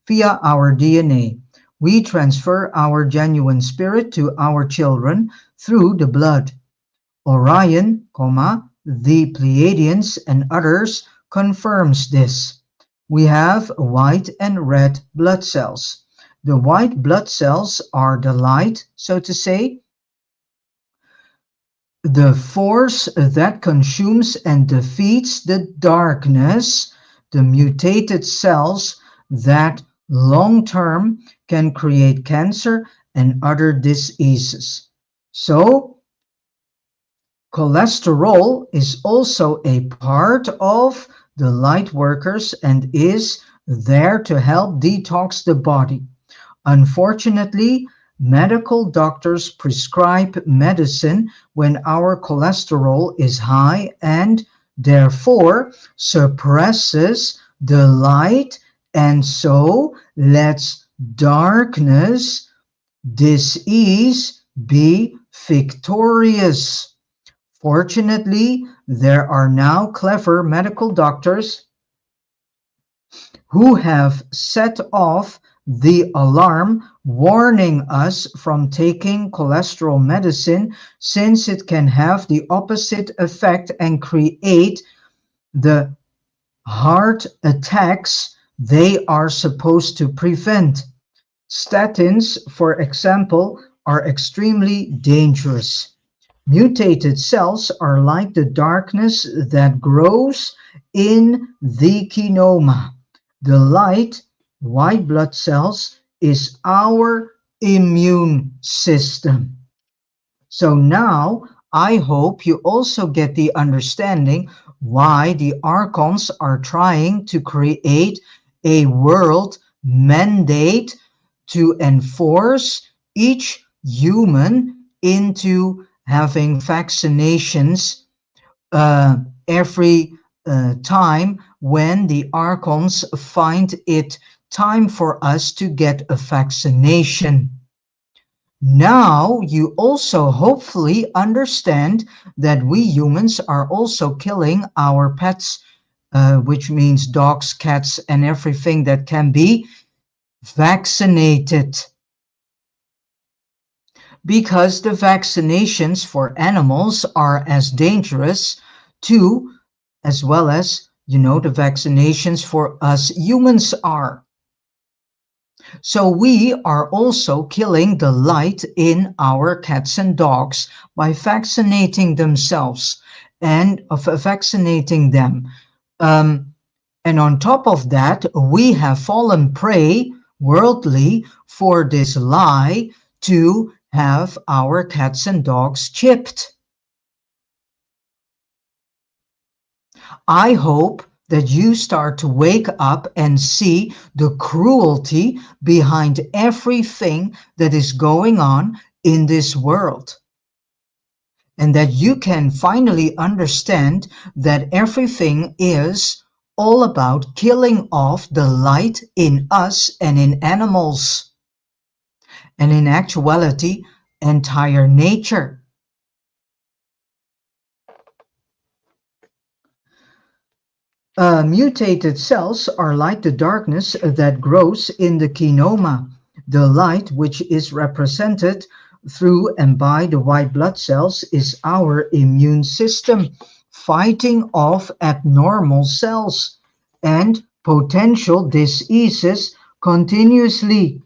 A: Via our DNA, we transfer our genuine spirit to our children through the blood. Orion, the Pleiadians and others confirms this. We have white and red blood cells. The white blood cells are the light, so to say, the force that consumes and defeats the darkness, the mutated cells that long-term can create cancer and other diseases. So, cholesterol is also a part of the light workers and is there to help detox the body. Unfortunately, medical doctors prescribe medicine when our cholesterol is high and therefore suppresses the light and so lets darkness, disease be victorious. Fortunately, there are now clever medical doctors who have set off the alarm warning us from taking cholesterol medicine since it can have the opposite effect and create the heart attacks they are supposed to prevent. Statins, for example, are extremely dangerous. Mutated cells are like the darkness that grows in the Kenoma. The light, white blood cells, is our immune system. So now I hope you also get the understanding why the archons are trying to create a world mandate to enforce each human into having vaccinations every time when the archons find it time for us to get a vaccination. Now you also hopefully understand that we humans are also killing our pets, which means dogs, cats, and everything that can be vaccinated. Because the vaccinations for animals are as dangerous too, as well as, the vaccinations for us humans are. So we are also killing the light in our cats and dogs by vaccinating themselves and vaccinating them. And on top of that, we have fallen prey worldly for this lie to have our cats and dogs chipped. I hope that you start to wake up and see the cruelty behind everything that is going on in this world. And that you can finally understand that everything is all about killing off the light in us and in animals. And in actuality, entire nature. Mutated cells are like the darkness that grows in the Kenoma, the light which is represented through and by the white blood cells is our immune system, fighting off abnormal cells and potential diseases continuously.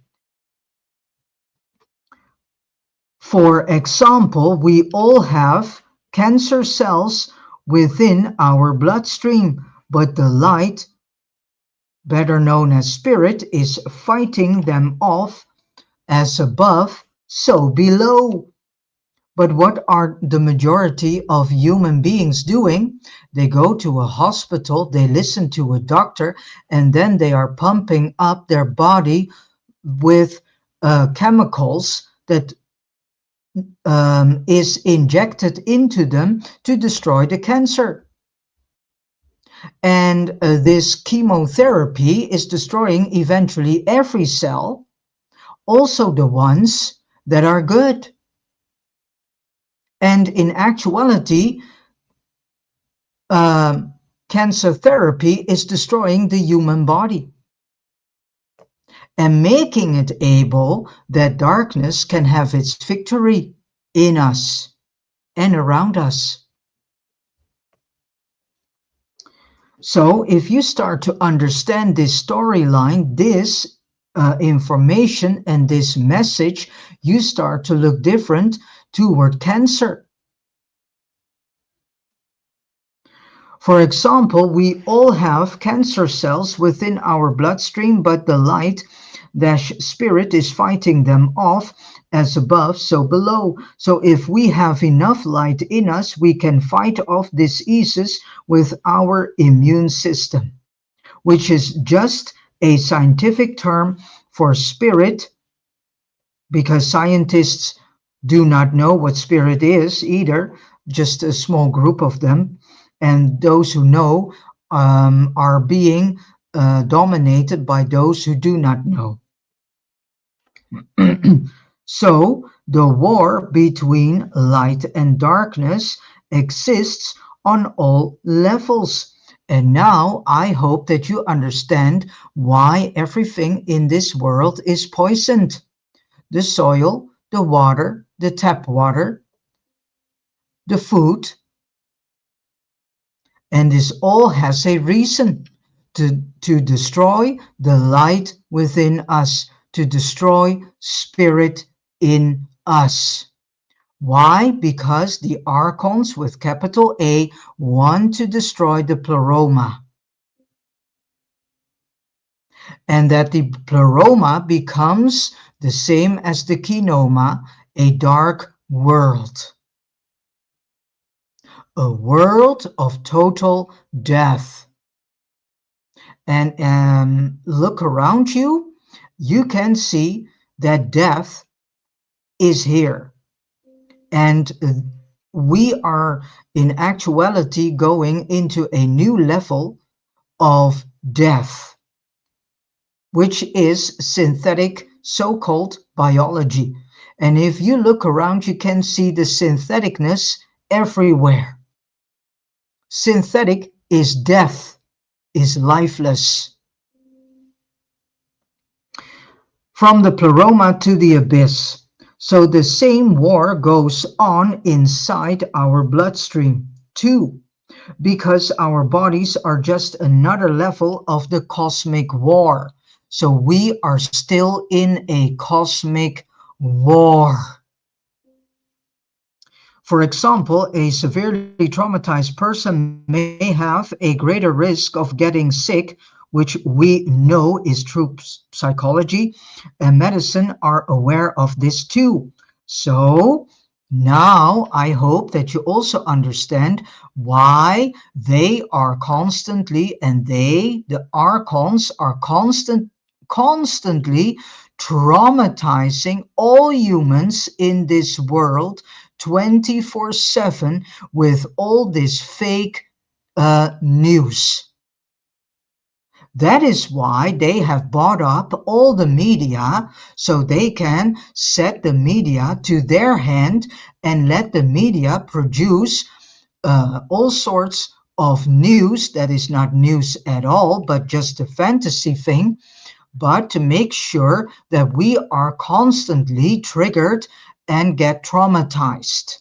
A: For example, we all have cancer cells within our bloodstream, but the light, better known as spirit, is fighting them off. As above, so below. But what are the majority of human beings doing? They go to a hospital, they listen to a doctor, and then they are pumping up their body with chemicals that is injected into them to destroy the cancer. And this chemotherapy is destroying eventually every cell, also the ones that are good. And in actuality, cancer therapy is destroying the human body and making it able that darkness can have its victory in us and around us. So if you start to understand this storyline, this information and this message, you start to look different toward cancer. For example, we all have cancer cells within our bloodstream, but the light dash spirit is fighting them off. As above, so below. So if we have enough light in us, we can fight off diseases with our immune system, which is just a scientific term for spirit, because scientists do not know what spirit is either, just a small group of them. And those who know are being dominated by those who do not know. So the war between light and darkness exists on all levels. And now I hope that you understand why everything in this world is poisoned. The soil, the water, the tap water, the food. And this all has a reason to destroy the light within us, to destroy spirit in us. Why? Because the archons with capital A want to destroy the pleroma. And that the pleroma becomes the same as the kenoma, a dark world. A world of total death. And look around you, you can see that death is here. And we are in actuality going into a new level of death, which is synthetic so-called biology. And if you look around, you can see the syntheticness everywhere. Synthetic is death, is lifeless. From the pleroma to the abyss. So the same war goes on inside our bloodstream too, because our bodies are just another level of the cosmic war. So we are still in a cosmic war. For example, a severely traumatized person may have a greater risk of getting sick, which we know is true psychology, and medicine are aware of this too. So now I hope that you also understand why they are constantly, and the archons are constantly traumatizing all humans in this world 24/7 with all this fake news. That is why they have bought up all the media, so they can set the media to their hand and let the media produce all sorts of news that is not news at all, but just a fantasy thing, but to make sure that we are constantly triggered and get traumatized.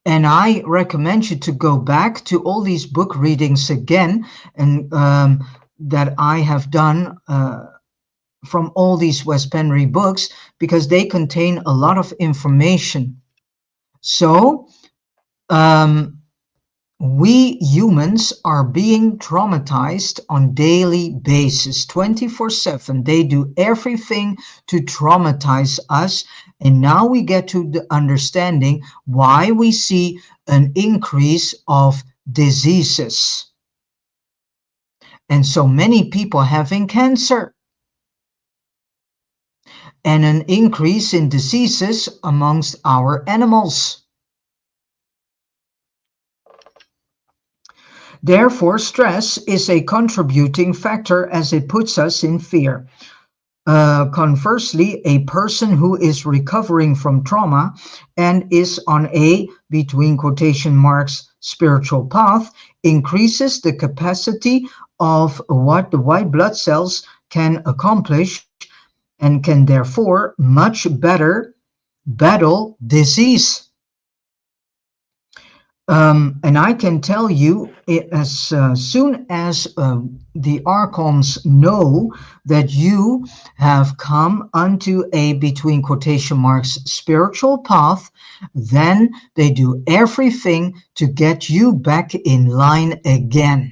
A: And I recommend you to go back to all these book readings again, and that I have done from all these Wes Penry books, because they contain a lot of information. So um, we humans are being traumatized on daily basis, 24/7. They do everything to traumatize us. And now we get to the understanding why we see an increase of diseases. And so many people having cancer, and an increase in diseases amongst our animals. Therefore, stress is a contributing factor as it puts us in fear. Conversely, a person who is recovering from trauma and is on a, between quotation marks, spiritual path, increases the capacity of what the white blood cells can accomplish, and can therefore much better battle disease. And I can tell you, as soon as the archons know that you have come unto a, between quotation marks, spiritual path, then they do everything to get you back in line again.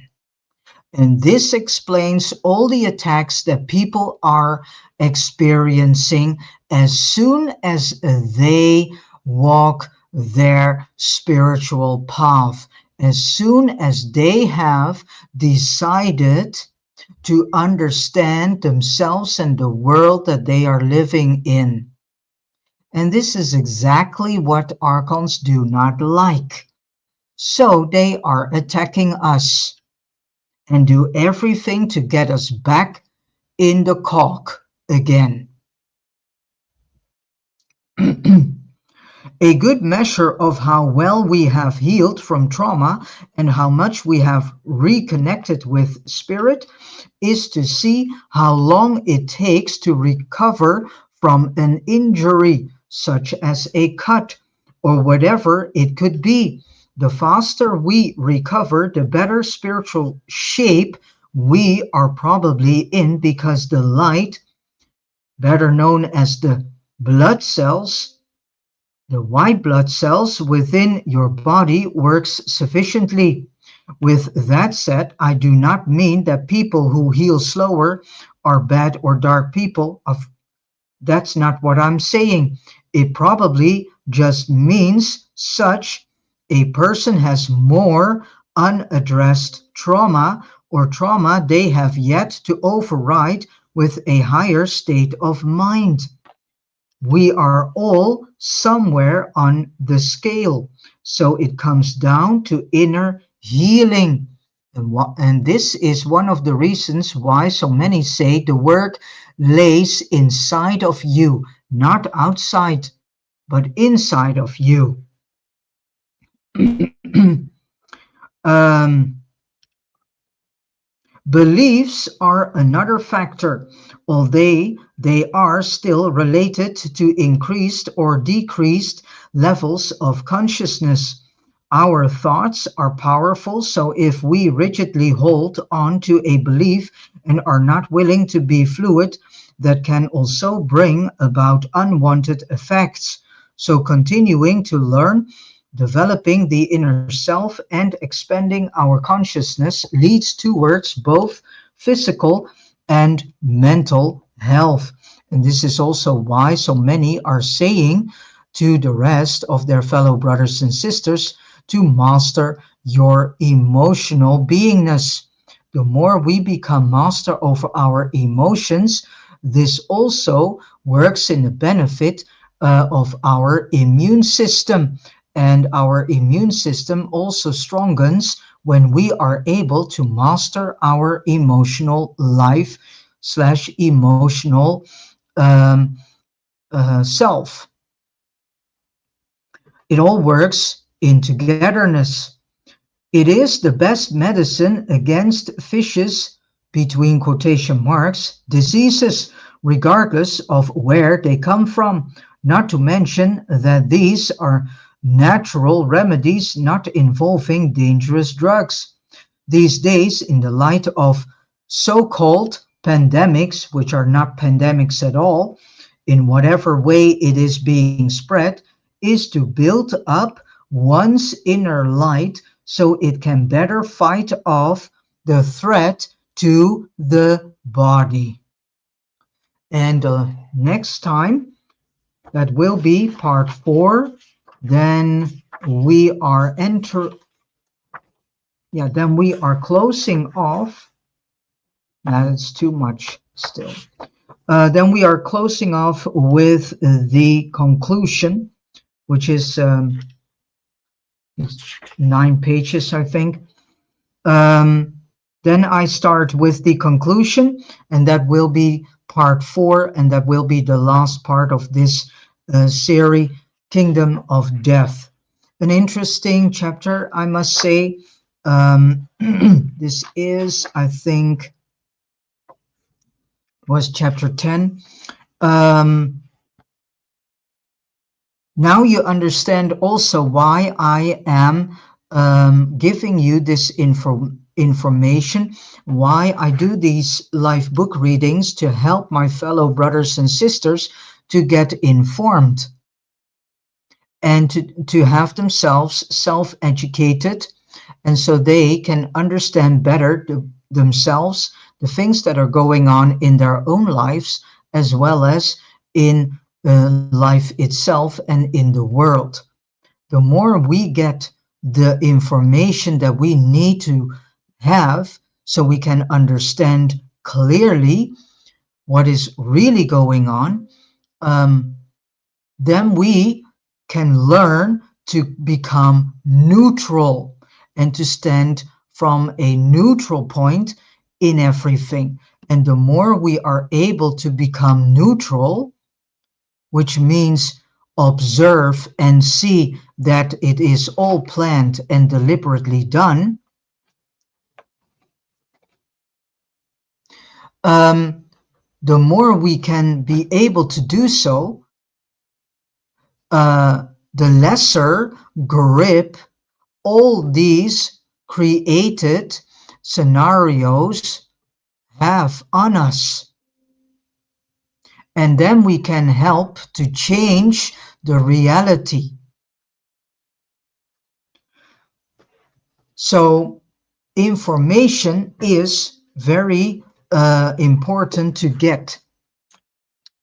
A: And this explains all the attacks that people are experiencing as soon as they walk their spiritual path, as soon as they have decided to understand themselves and the world that they are living in. And this is exactly what archons do not like. So they are attacking us and do everything to get us back in the cock again. A good measure of how well we have healed from trauma and how much we have reconnected with spirit is to see how long it takes to recover from an injury, such as a cut or whatever it could be. The faster we recover, the better spiritual shape we are probably in, because the light, better known as the blood cells, the white blood cells within your body, works sufficiently. With that said, I do not mean that people who heal slower are bad or dark people. That's not what I'm saying. It probably just means such a person has more unaddressed trauma, or trauma they have yet to override with a higher state of mind. We are all somewhere on the scale. So it comes down to inner healing. And this is one of the reasons why so many say the work lays inside of you, not outside, but inside of you. um, Beliefs are another factor, although they are still related to increased or decreased levels of consciousness. Our thoughts are powerful, so if we rigidly hold on to a belief and are not willing to be fluid, that can also bring about unwanted effects. So continuing to learn, developing the inner self, and expanding our consciousness leads towards both physical and mental health. And this is also why so many are saying to the rest of their fellow brothers and sisters to master your emotional beingness. The more we become master over our emotions, this also works in the benefit of our immune system. And our immune system also strengthens when we are able to master our emotional life slash emotional self. It all works in togetherness. It is the best medicine against vicious, between quotation marks, diseases, regardless of where they come from. Not to mention that these are natural remedies not involving dangerous drugs. These days, in the light of so-called pandemics, which are not pandemics at all, in whatever way it is being spread, is to build up one's inner light so it can better fight off the threat to the body. And next time, that will be part 4. Then we are then we are closing off. That's too much still. Then we are closing off with the conclusion, which is 9 pages, I think. Then I start with the conclusion, and that will be part 4, and that will be the last part of this series, Kingdom of Death. An interesting chapter, I must say. This is, I think, was chapter 10. Now you understand also why I am giving you this information, why I do these live book readings to help my fellow brothers and sisters to get informed and to have themselves self-educated, and so they can understand better themselves, the things that are going on in their own lives, as well as in life itself and in the world. The more we get the information that we need to have so we can understand clearly what is really going on, then we can learn to become neutral and to stand from a neutral point in everything. And the more we are able to become neutral, which means observe and see that it is all planned and deliberately done, the more we can be able to do so, the lesser grip all these created scenarios have on us. And then we can help to change the reality. So information is very important to get.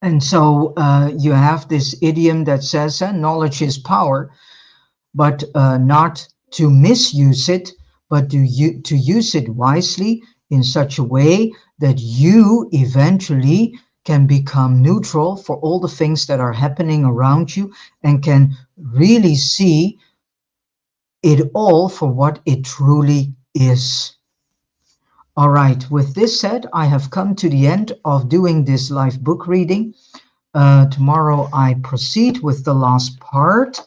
A: And so you have this idiom that says knowledge is power, but not to misuse it, but to use it wisely in such a way that you eventually can become neutral for all the things that are happening around you and can really see it all for what it truly is. All right, with this said, I have come to the end of doing this live book reading. Tomorrow I proceed with the last part.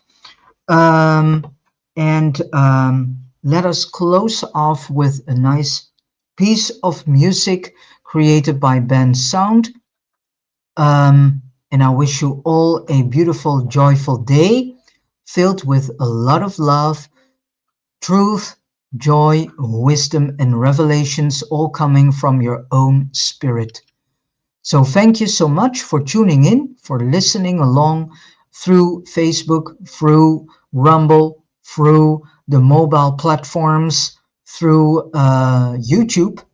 A: Let us close off with a nice piece of music created by Ben Sound. And I wish you all a beautiful, joyful day filled with a lot of love, truth, joy, wisdom, and revelations, all coming from your own spirit. So thank you so much for tuning in, for listening along through Facebook, through Rumble, through the mobile platforms, through YouTube.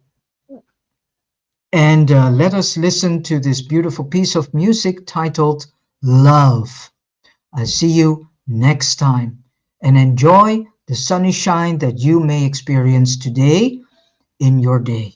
A: And let us listen to this beautiful piece of music titled Love. I'll see you next time, and enjoy the sunny shine that you may experience today in your day.